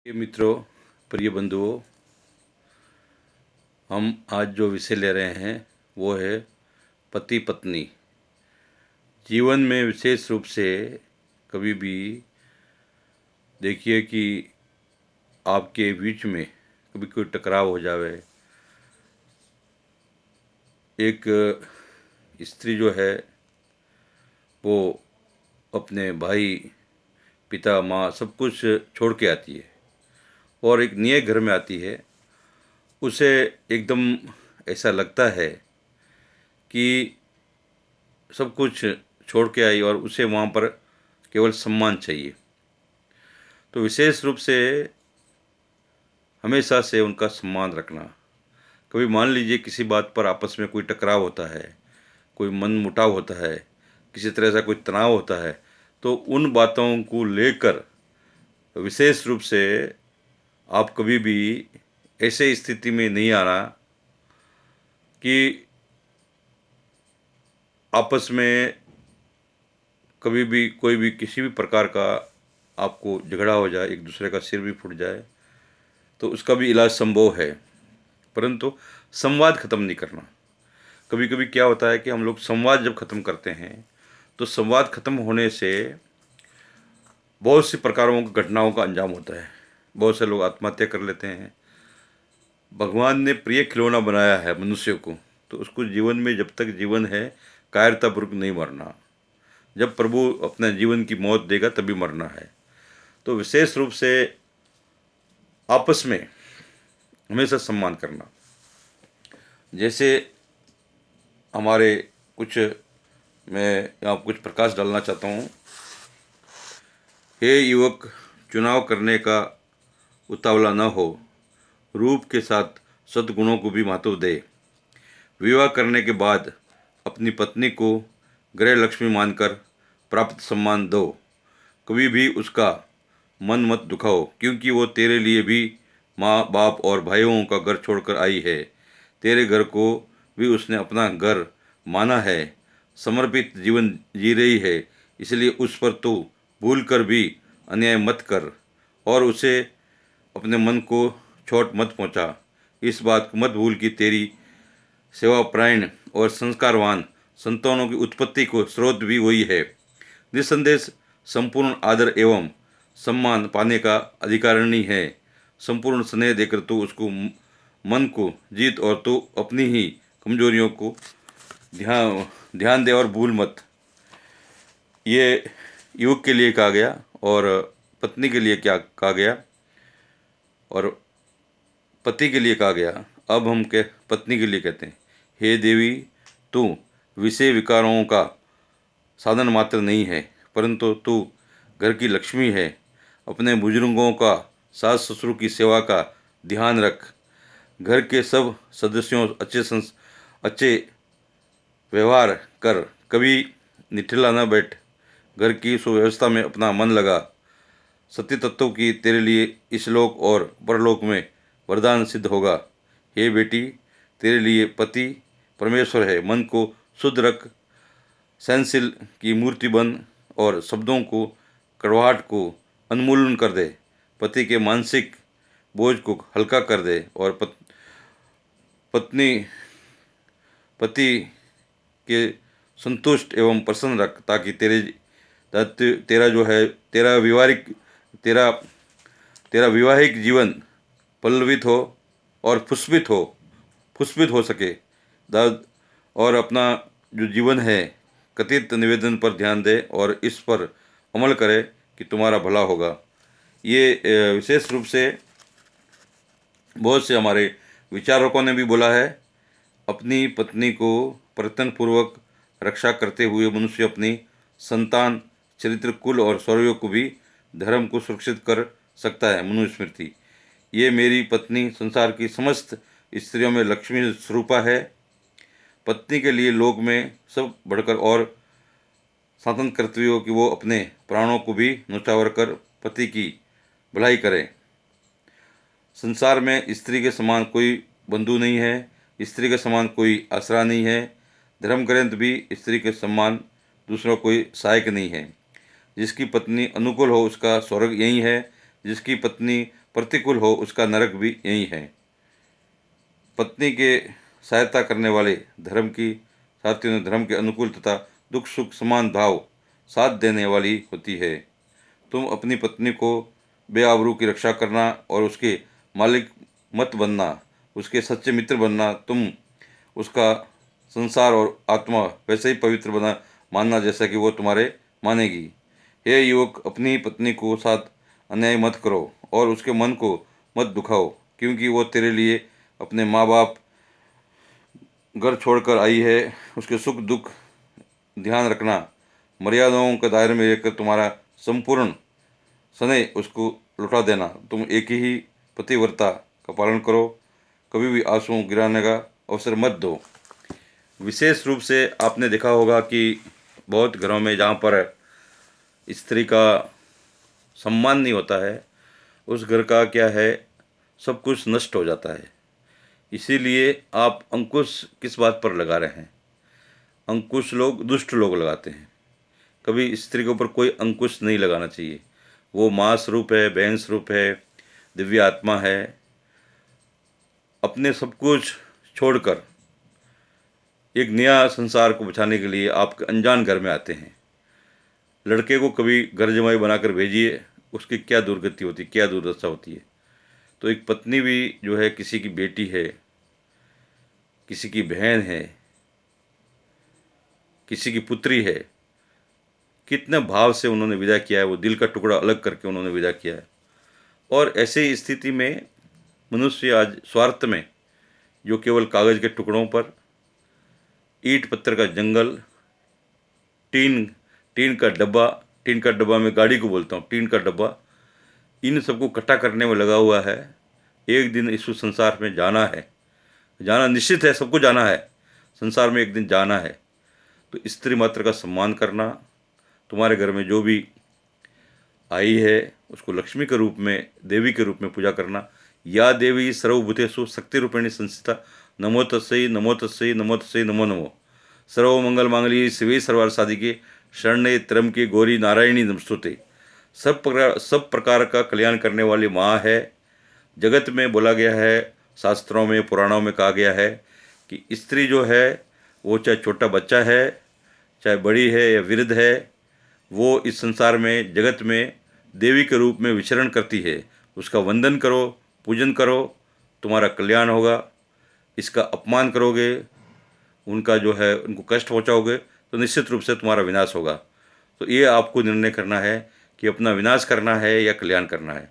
ये मित्रों, प्रिय बंधुओं, हम आज जो विषय ले रहे हैं वो है पति पत्नी। जीवन में विशेष रूप से कभी भी देखिए कि आपके बीच में कभी कोई टकराव हो जावे। एक स्त्री जो है वो अपने भाई, पिता, माँ सब कुछ छोड़ के आती है और एक नए घर में आती है। उसे एकदम ऐसा लगता है कि सब कुछ छोड़ के आई और उसे वहाँ पर केवल सम्मान चाहिए। तो विशेष रूप से हमेशा से उनका सम्मान रखना। कभी मान लीजिए किसी बात पर आपस में कोई टकराव होता है, कोई मनमुटाव होता है, किसी तरह का कोई तनाव होता है, तो उन बातों को लेकर विशेष रूप से आप कभी भी ऐसे स्थिति में नहीं आना कि आपस में कभी भी कोई भी किसी भी प्रकार का आपको झगड़ा हो जाए, एक दूसरे का सिर भी फूट जाए, तो उसका भी इलाज संभव है, परंतु संवाद ख़त्म नहीं करना। कभी कभी क्या होता है कि हम लोग संवाद जब ख़त्म करते हैं तो संवाद ख़त्म होने से बहुत सी प्रकारों की घटनाओं का अंजाम होता है। बहुत से लोग आत्महत्या कर लेते हैं। भगवान ने प्रिय खिलौना बनाया है मनुष्य को, तो उसको जीवन में जब तक जीवन है कायरतापूर्वक नहीं मरना। जब प्रभु अपने जीवन की मौत देगा तभी मरना है। तो विशेष रूप से आपस में हमेशा सम्मान करना। जैसे हमारे कुछ, मैं यहाँ कुछ प्रकाश डालना चाहता हूँ। हे युवक, चुनाव करने का उतावला न हो, रूप के साथ सद्गुणों को भी महत्व दे। विवाह करने के बाद अपनी पत्नी को गृह लक्ष्मी मानकर प्राप्त सम्मान दो। कभी भी उसका मन मत दुखाओ, क्योंकि वो तेरे लिए भी माँ बाप और भाइयों का घर छोड़कर आई है। तेरे घर को भी उसने अपना घर माना है, समर्पित जीवन जी रही है, इसलिए उस पर तो भूल कर भी अन्याय मत कर और उसे अपने मन को चोट मत पहुँचा। इस बात को मत भूल कि तेरी सेवापरायण और संस्कारवान संतानों की उत्पत्ति को स्रोत भी वही है। निस्संदेह संपूर्ण आदर एवं सम्मान पाने का अधिकारिणी है। संपूर्ण स्नेह देकर तो उसको मन को जीत और तो अपनी ही कमजोरियों को ध्यान ध्यान दे और भूल मत। ये युवक के लिए कहा गया और पत्नी के लिए क्या कहा गया और पति के लिए कहा गया। अब हम के पत्नी के लिए कहते हैं, हे देवी, तू विषय विकारों का साधन मात्र नहीं है, परंतु तू घर की लक्ष्मी है। अपने बुजुर्गों का, सास ससुर की सेवा का ध्यान रख। घर के सब सदस्यों अच्छे व्यवहार कर, कभी निठिला न बैठ। घर की सुव्यवस्था में अपना मन लगा। सत्य तत्वों की तेरे लिए इस लोक और परलोक में वरदान सिद्ध होगा। हे बेटी, तेरे लिए पति परमेश्वर है। मन को शुद्ध रख, सहनशील की मूर्ति बन और शब्दों को, कड़वाहट को उन्मूलन कर दे। पति के मानसिक बोझ को हल्का कर दे और पत्नी पति के संतुष्ट एवं प्रसन्न रख, ताकि तेरा जो है तेरा तेरा वैवाहिक जीवन पल्लवित हो और पुष्पित हो सके। दाद और अपना जो जीवन है कथित निवेदन पर ध्यान दे और इस पर अमल करे कि तुम्हारा भला होगा। ये विशेष रूप से बहुत से हमारे विचारकों ने भी बोला है। अपनी पत्नी को प्रयत्नपूर्वक रक्षा करते हुए मनुष्य अपनी संतान, चरित्र, कुल और शौर्य को भी धर्म को सुरक्षित कर सकता है। मनुस्मृति। ये मेरी पत्नी संसार की समस्त स्त्रियों में लक्ष्मी स्वरूपा है। पत्नी के लिए लोक में सब बढ़कर और शासन करती हो कि वो अपने प्राणों को भी न्यौछावर कर पति की भलाई करे। संसार में स्त्री के समान कोई बंधु नहीं है, स्त्री के समान कोई आसरा नहीं है। धर्म ग्रंथ भी स्त्री के समान दूसरा कोई सहायक नहीं है। जिसकी पत्नी अनुकूल हो उसका स्वर्ग यही है। जिसकी पत्नी प्रतिकूल हो उसका नरक भी यही है। पत्नी के सहायता करने वाले धर्म की साथियों ने धर्म के अनुकूल तथा दुख सुख समान भाव साथ देने वाली होती है। तुम अपनी पत्नी को बेआबरू की रक्षा करना और उसके मालिक मत बनना, उसके सच्चे मित्र बनना, तुम उसका संसार और आत्मा वैसे ही पवित्र बना मानना जैसा कि वो तुम्हारे मानेगी। हे युवक, अपनी पत्नी को साथ अन्याय मत करो और उसके मन को मत दुखाओ, क्योंकि वो तेरे लिए अपने माँ बाप घर छोड़कर आई है। उसके सुख दुख ध्यान रखना, मर्यादाओं के दायरे में रहकर तुम्हारा संपूर्ण स्नेह उसको लौटा देना। तुम एक ही पतिव्रता का पालन करो, कभी भी आंसू गिराने का अवसर मत दो। विशेष रूप से आपने देखा होगा कि बहुत घरों में जहाँ पर स्त्री का सम्मान नहीं होता है, उस घर का क्या है, सब कुछ नष्ट हो जाता है। इसीलिए आप अंकुश किस बात पर लगा रहे हैं? अंकुश लोग दुष्ट लोग लगाते हैं। कभी स्त्री के ऊपर कोई अंकुश नहीं लगाना चाहिए। वो माँ स्वरूप है, बहन स्वरूप है, दिव्य आत्मा है। अपने सब कुछ छोड़कर एक नया संसार को बचाने के लिए आपके अनजान घर में आते हैं। लड़के को कभी घर जमाई बनाकर भेजिए, उसकी क्या दुर्गति होती, क्या दुर्दशा होती है। तो एक पत्नी भी जो है, किसी की बेटी है, किसी की बहन है, किसी की पुत्री है, कितने भाव से उन्होंने विदा किया है, वो दिल का टुकड़ा अलग करके उन्होंने विदा किया है। और ऐसे स्थिति में मनुष्य आज स्वार्थ में, जो केवल कागज़ के टुकड़ों पर, ईंट पत्थर का जंगल, टीन टीन का डब्बा, मैं गाड़ी को बोलता हूँ, टीन का डब्बा, इन सबको इकट्ठा करने में लगा हुआ है। एक दिन इस संसार में जाना है, जाना निश्चित है, सबको जाना है, संसार में एक दिन जाना है। तो स्त्री मात्र का सम्मान करना, तुम्हारे घर में जो भी आई है उसको लक्ष्मी के रूप में, देवी के रूप में पूजा करना। या देवी सर्वभूतेषु शक्ति रूपेणी संस्थिता, नमो तस्यै नमो तस्यै नमो तस्यै नमो नमो। सर्वमंगल मांगल्ये शिवे सर्वार्थ साधिके शरण्ये त्र्यंबके गौरी नारायणी नमस्तुते। सब प्रकार का कल्याण करने वाली माँ है। जगत में बोला गया है, शास्त्रों में पुराणों में कहा गया है कि स्त्री जो है वो चाहे छोटा बच्चा है, चाहे बड़ी है या वृद्ध है, वो इस संसार में जगत में देवी के रूप में विचरण करती है। उसका वंदन करो, पूजन करो, तुम्हारा कल्याण होगा। इसका अपमान करोगे, उनका जो है उनको कष्ट पहुंचाओगे, तो निश्चित रूप से तुम्हारा विनाश होगा। तो ये आपको निर्णय करना है कि अपना विनाश करना है या कल्याण करना है,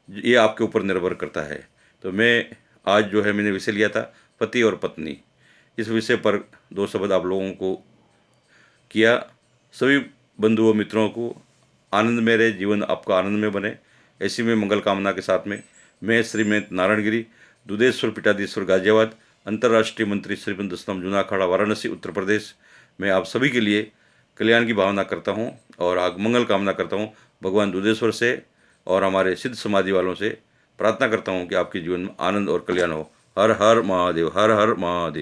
ये आपके ऊपर निर्भर करता है। तो मैं आज जो है मैंने विषय लिया था पति और पत्नी। इस विषय पर 2 शब्द आप लोगों को किया। सभी बंधुओं मित्रों को आनंद में रहे, जीवन आपका आनंद में बने, ऐसी में मंगल कामना के साथ में मैं श्रीमंत नारायणगिरी, दुधेश्वर पीठाधीश्वर गाजियाबाद, अंतर्राष्ट्रीय मंत्री श्रीमंत दशनाम जूना अखाड़ा वाराणसी उत्तर प्रदेश, मैं आप सभी के लिए कल्याण की भावना करता हूँ और मंगल कामना करता हूँ। भगवान दुधेश्वर से और हमारे सिद्ध समाधि वालों से प्रार्थना करता हूँ कि आपके जीवन में आनंद और कल्याण हो। हर हर महादेव, हर हर महादेव।